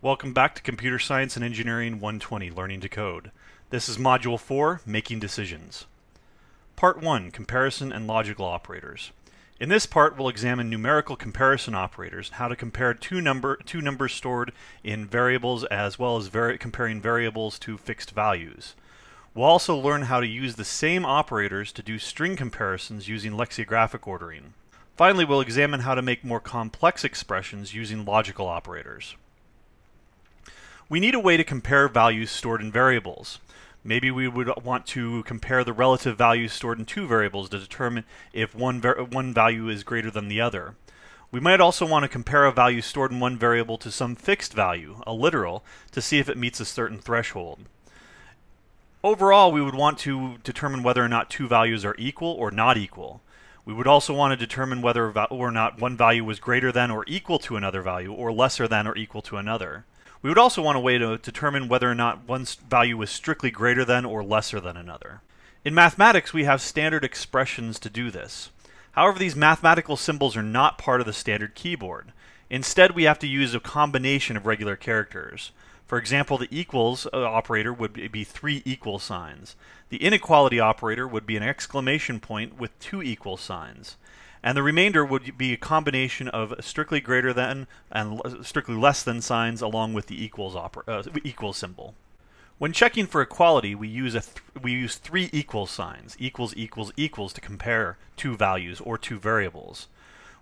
Welcome back to Computer Science and Engineering 120, Learning to Code. This is Module 4, Making Decisions. Part 1, Comparison and Logical Operators. In this part, we'll examine numerical comparison operators, how to compare two numbers stored in variables as well as comparing variables to fixed values. We'll also learn how to use the same operators to do string comparisons using lexicographic ordering. Finally, we'll examine how to make more complex expressions using logical operators. We need a way to compare values stored in variables. Maybe we would want to compare the relative values stored in two variables to determine if one value is greater than the other. We might also want to compare a value stored in one variable to some fixed value, a literal, to see if it meets a certain threshold. Overall, we would want to determine whether or not two values are equal or not equal. We would also want to determine whether or not one value was greater than or equal to another value, or lesser than or equal to another. We would also want a way to determine whether or not one value was strictly greater than or lesser than another. In mathematics, we have standard expressions to do this. However, these mathematical symbols are not part of the standard keyboard. Instead, we have to use a combination of regular characters. For example, the equals operator would be three equal signs. The inequality operator would be an exclamation point with two equal signs. And the remainder would be a combination of strictly greater than and strictly less than signs along with the equal symbol. When checking for equality, we use three equal signs, equals, equals, equals, to compare two values or two variables.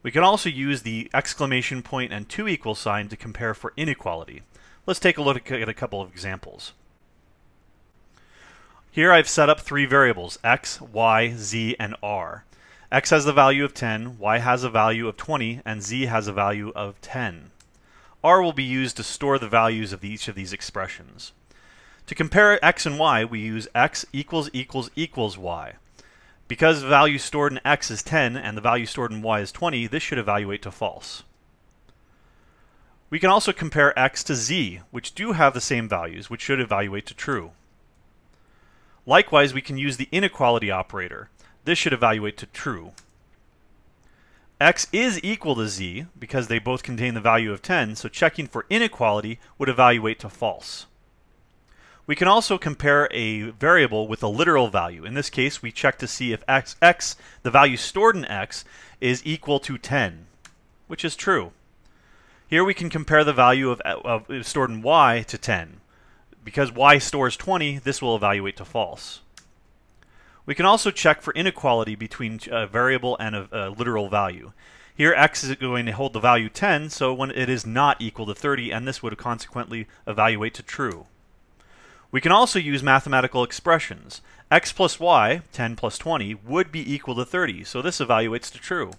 We can also use the exclamation point and two equal sign to compare for inequality. Let's take a look at a couple of examples. Here I've set up three variables, x, y, z, and r. X has the value of 10, y has a value of 20, and z has a value of 10. R will be used to store the values of each of these expressions. To compare x and y, we use x equals equals equals y. Because the value stored in x is 10 and the value stored in y is 20, this should evaluate to false. We can also compare x to z, which do have the same values, which should evaluate to true. Likewise, we can use the inequality operator. This should evaluate to true. X is equal to z because they both contain the value of 10, so checking for inequality would evaluate to false. We can also compare a variable with a literal value. In this case, we check to see if x, the value stored in x, is equal to 10, which is true. Here we can compare the value of stored in y to 10. Because y stores 20, this will evaluate to false. We can also check for inequality between a variable and a literal value. Here x is going to hold the value 10, so when it is not equal to 30, and this would consequently evaluate to true. We can also use mathematical expressions. X plus y, 10 plus 20, would be equal to 30, so this evaluates to true.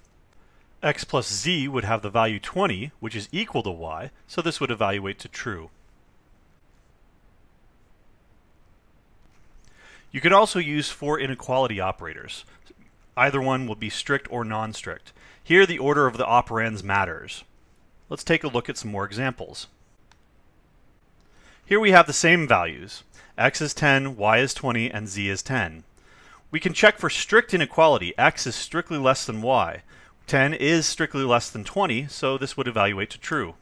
X plus z would have the value 20, which is equal to y, so this would evaluate to true. You could also use four inequality operators. Either one will be strict or non-strict. Here the order of the operands matters. Let's take a look at some more examples. Here we have the same values. X is 10, y is 20, and z is 10. We can check for strict inequality. X is strictly less than y. 10 is strictly less than 20, so this would evaluate to true.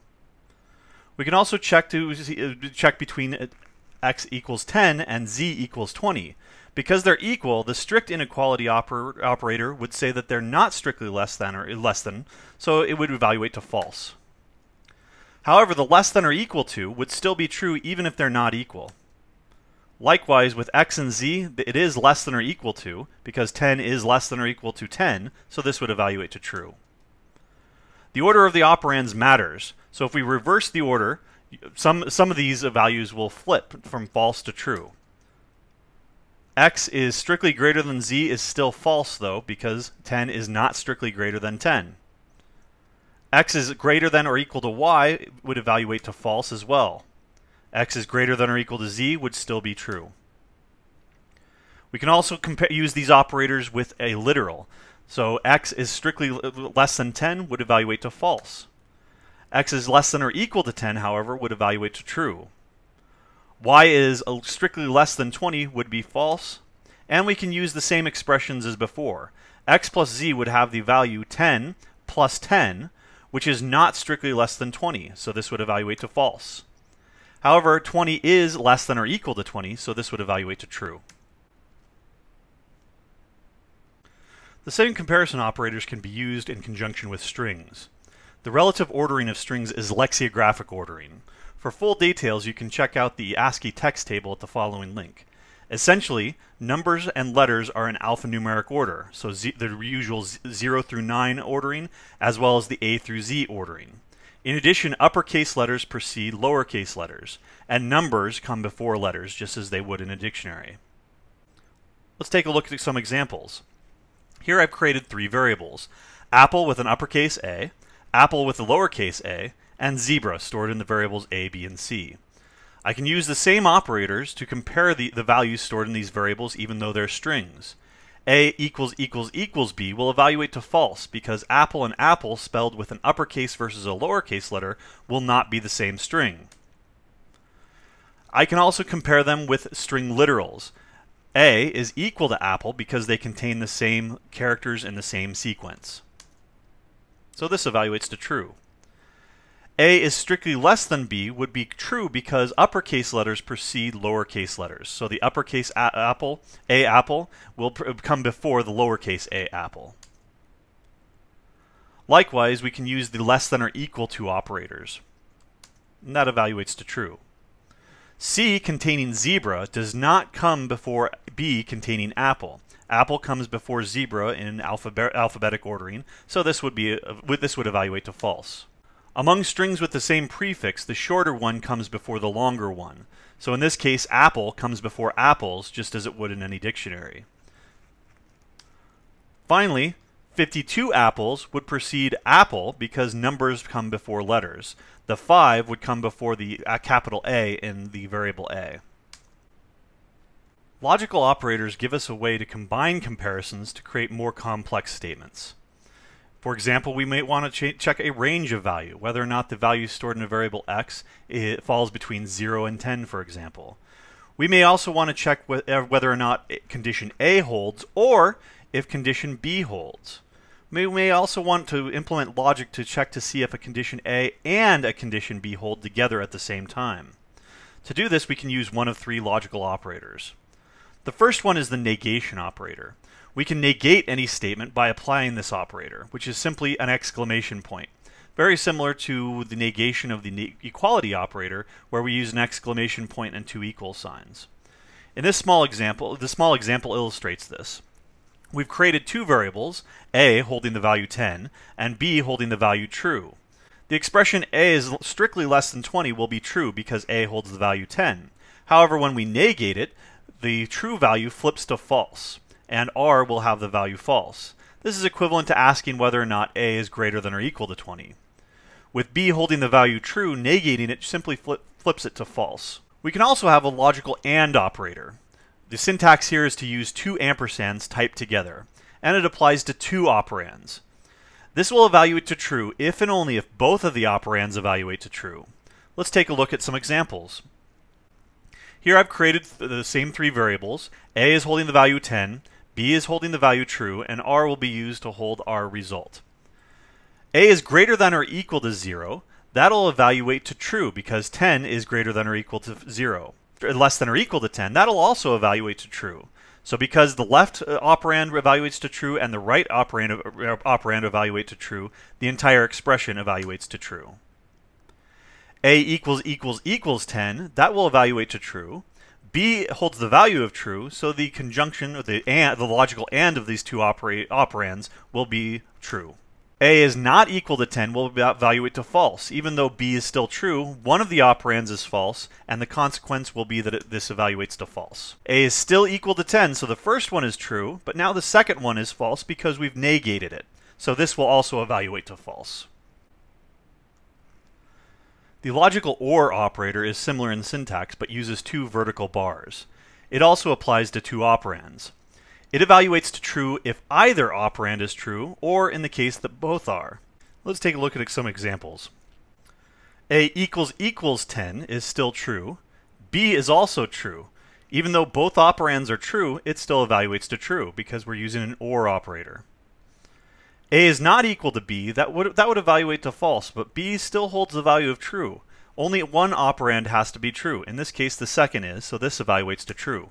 We can also check between x equals 10 and z equals 20. Because they're equal, the strict inequality operator would say that they're not strictly less than or less than, so it would evaluate to false. However, the less than or equal to would still be true even if they're not equal. Likewise, with x and z, it is less than or equal to, because 10 is less than or equal to 10, so this would evaluate to true. The order of the operands matters, so if we reverse the order, some of these values will flip from false to true. X is strictly greater than z is still false, though, because 10 is not strictly greater than 10. X is greater than or equal to y would evaluate to false as well. X is greater than or equal to z would still be true. We can also use these operators with a literal. So x is strictly less than 10 would evaluate to false. X is less than or equal to 10, however, would evaluate to true. Y is strictly less than 20 would be false. And we can use the same expressions as before. X plus z would have the value 10 plus 10, which is not strictly less than 20, so this would evaluate to false. However, 20 is less than or equal to 20, so this would evaluate to true. The same comparison operators can be used in conjunction with strings. The relative ordering of strings is lexicographic ordering. For full details, you can check out the ASCII text table at the following link. Essentially, numbers and letters are in alphanumeric order, so the usual 0 through 9 ordering, as well as the A through Z ordering. In addition, uppercase letters precede lowercase letters, and numbers come before letters, just as they would in a dictionary. Let's take a look at some examples. Here I've created 3 variables: apple with an uppercase A, apple with a lowercase a, and zebra stored in the variables a, b, and c. I can use the same operators to compare the values stored in these variables even though they're strings. A == b will evaluate to false because apple and apple spelled with an uppercase versus a lowercase letter will not be the same string. I can also compare them with string literals. A is equal to apple because they contain the same characters in the same sequence. So this evaluates to true. A is strictly less than B would be true because uppercase letters precede lowercase letters. So the uppercase apple, A apple, will come before the lowercase a apple. Likewise, we can use the less than or equal to operators. And that evaluates to true. C containing zebra does not come before B containing apple. Apple comes before zebra in alphabetic ordering, so this would evaluate to false. Among strings with the same prefix, the shorter one comes before the longer one. So in this case, apple comes before apples, just as it would in any dictionary. Finally, 52 apples would precede apple because numbers come before letters. The 5 would come before the capital A in the variable a. Logical operators give us a way to combine comparisons to create more complex statements. For example, we may want to check a range of value, whether or not the value stored in a variable x falls between 0 and 10, for example. We may also want to check whether or not condition A holds, or if condition B holds. We may also want to implement logic to check to see if a condition A and a condition B hold together at the same time. To do this, we can use one of 3 logical operators. The first one is the negation operator. We can negate any statement by applying this operator, which is simply an exclamation point. Very similar to the negation of the equality operator, where we use an exclamation point and 2 equal signs. In this small example, illustrates this. We've created 2 variables, a holding the value 10, and b holding the value true. The expression a is strictly less than 20 will be true because a holds the value 10. However, when we negate it, the true value flips to false, and r will have the value false. This is equivalent to asking whether or not a is greater than or equal to 20. With b holding the value true, negating it simply flips it to false. We can also have a logical AND operator. The syntax here is to use 2 ampersands typed together, and it applies to 2 operands. This will evaluate to true if and only if both of the operands evaluate to true. Let's take a look at some examples. Here I've created the same 3 variables. A is holding the value 10, b is holding the value true, and r will be used to hold our result. A is greater than or equal to 0. That'll evaluate to true because 10 is greater than or equal to 0. Less than or equal to 10, that'll also evaluate to true. So because the left operand evaluates to true and the right operand evaluate to true, the entire expression evaluates to true. A == 10, that will evaluate to true. B holds the value of true, so the conjunction, or the logical AND of these 2 operands will be true. A is not equal to 10 will evaluate to false. Even though B is still true, one of the operands is false, and the consequence will be that this evaluates to false. A is still equal to 10, so the first one is true, but now the second one is false because we've negated it. So this will also evaluate to false. The logical OR operator is similar in syntax, but uses 2 vertical bars. It also applies to 2 operands. It evaluates to true if either operand is true, or in the case that both are. Let's take a look at some examples. A == 10 is still true. B is also true. Even though both operands are true, it still evaluates to true because we're using an OR operator. A is not equal to B, that would evaluate to false, but B still holds the value of true. Only one operand has to be true. In this case, the second is, so this evaluates to true.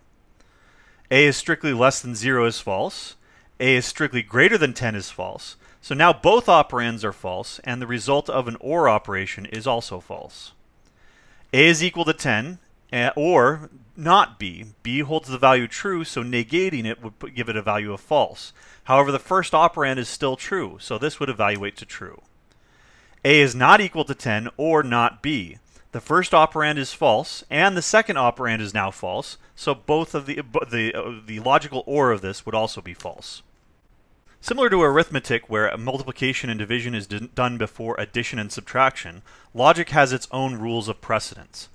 A is strictly less than 0 is false. A is strictly greater than 10 is false. So now both operands are false, and the result of an OR operation is also false. A is equal to 10, or not B. B holds the value true, so negating it would give it a value of false. However, the first operand is still true, so this would evaluate to true. A is not equal to 10, or not B. The first operand is false, and the second operand is now false, so both of the logical OR of this would also be false. Similar to arithmetic, where multiplication and division is done before addition and subtraction, logic has its own rules of precedence.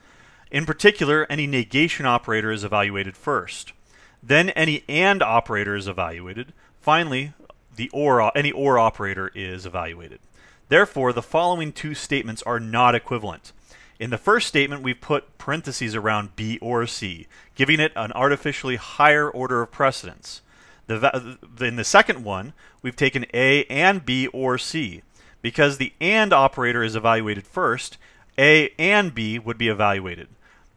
In particular, any negation operator is evaluated first. Then any AND operator is evaluated. Finally, any OR operator is evaluated. Therefore, the following two statements are not equivalent. In the first statement, we've put parentheses around B or C, giving it an artificially higher order of precedence. In the second one, we've taken A and B or C. Because the AND operator is evaluated first, A and B would be evaluated.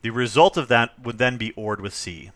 The result of that would then be ORed with C.